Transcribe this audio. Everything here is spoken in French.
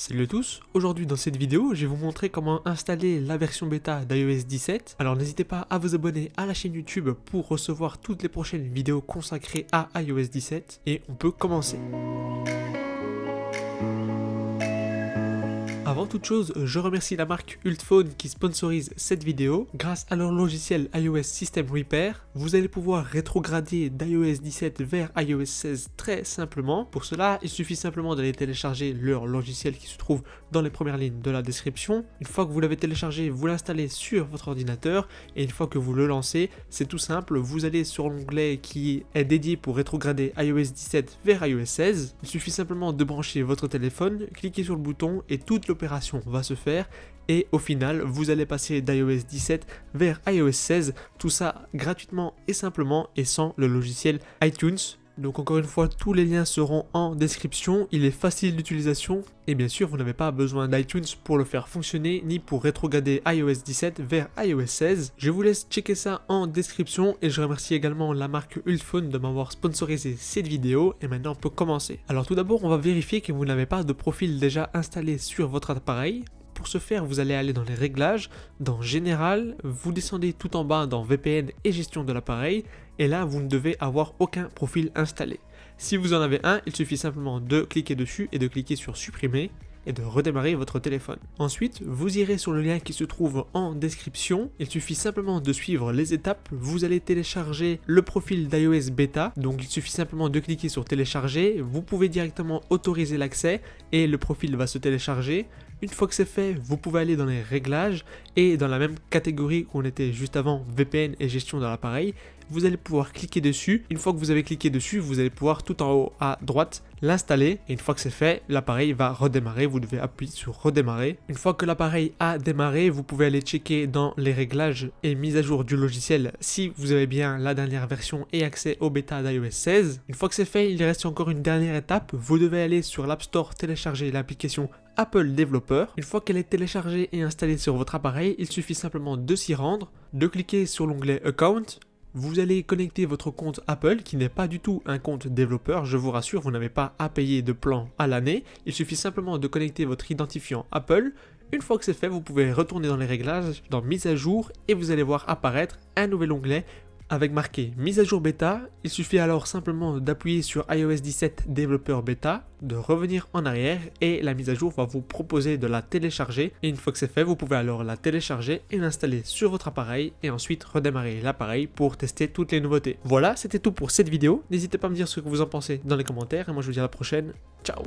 Salut à tous, aujourd'hui dans cette vidéo, je vais vous montrer comment installer la version bêta d'iOS 17. Alors n'hésitez pas à vous abonner à la chaîne YouTube pour recevoir toutes les prochaines vidéos consacrées à iOS 17 et on peut commencer. Avant toute chose, je remercie la marque Ultphone qui sponsorise cette vidéo. Grâce à leur logiciel iOS System Repair, vous allez pouvoir rétrograder d'iOS 17 vers iOS 16 très simplement. Pour cela, il suffit simplement d'aller télécharger leur logiciel qui se trouve dans les premières lignes de la description. Une fois que vous l'avez téléchargé, vous l'installez sur votre ordinateur et une fois que vous le lancez, c'est tout simple, vous allez sur l'onglet qui est dédié pour rétrograder iOS 17 vers iOS 16. Il suffit simplement de brancher votre téléphone, cliquer sur le bouton et toute l'opération va se faire et au final vous allez passer d'iOS 17 vers iOS 16, tout ça gratuitement et simplement et sans le logiciel iTunes. Donc encore une fois, tous les liens seront en description, il est facile d'utilisation et bien sûr vous n'avez pas besoin d'iTunes pour le faire fonctionner ni pour rétrograder iOS 17 vers iOS 16. Je vous laisse checker ça en description et je remercie également la marque Ultphone de m'avoir sponsorisé cette vidéo et maintenant on peut commencer. Alors tout d'abord on va vérifier que vous n'avez pas de profil déjà installé sur votre appareil. Pour ce faire, vous allez aller dans les réglages, dans Général, vous descendez tout en bas dans VPN et gestion de l'appareil, et là vous ne devez avoir aucun profil installé. Si vous en avez un, il suffit simplement de cliquer dessus et de cliquer sur supprimer et de redémarrer votre téléphone. Ensuite, vous irez sur le lien qui se trouve en description, il suffit simplement de suivre les étapes, vous allez télécharger le profil d'iOS bêta, donc il suffit simplement de cliquer sur télécharger, vous pouvez directement autoriser l'accès et le profil va se télécharger. Une fois que c'est fait, vous pouvez aller dans les réglages et dans la même catégorie qu'on était juste avant, VPN et gestion de l'appareil, vous allez pouvoir cliquer dessus. Une fois que vous avez cliqué dessus, vous allez pouvoir tout en haut à droite l'installer et une fois que c'est fait, l'appareil va redémarrer, vous devez appuyer sur redémarrer. Une fois que l'appareil a démarré, vous pouvez aller checker dans les réglages et mise à jour du logiciel si vous avez bien la dernière version et accès au bêta d'iOS 16. Une fois que c'est fait, il reste encore une dernière étape, vous devez aller sur l'App Store télécharger l'application Apple Developer. Une fois qu'elle est téléchargée et installée sur votre appareil, il suffit simplement de s'y rendre, de cliquer sur l'onglet Account. Vous allez connecter votre compte Apple qui n'est pas du tout un compte développeur, je vous rassure, vous n'avez pas à payer de plan à l'année. Il suffit simplement de connecter votre identifiant Apple. Une fois que c'est fait, vous pouvez retourner dans les réglages, dans mise à jour et vous allez voir apparaître un nouvel onglet avec marqué mise à jour bêta. Il suffit alors simplement d'appuyer sur iOS 17 développeur bêta, de revenir en arrière et la mise à jour va vous proposer de la télécharger et une fois que c'est fait, vous pouvez alors la télécharger et l'installer sur votre appareil et ensuite redémarrer l'appareil pour tester toutes les nouveautés. Voilà, c'était tout pour cette vidéo. N'hésitez pas à me dire ce que vous en pensez dans les commentaires et moi je vous dis à la prochaine. Ciao.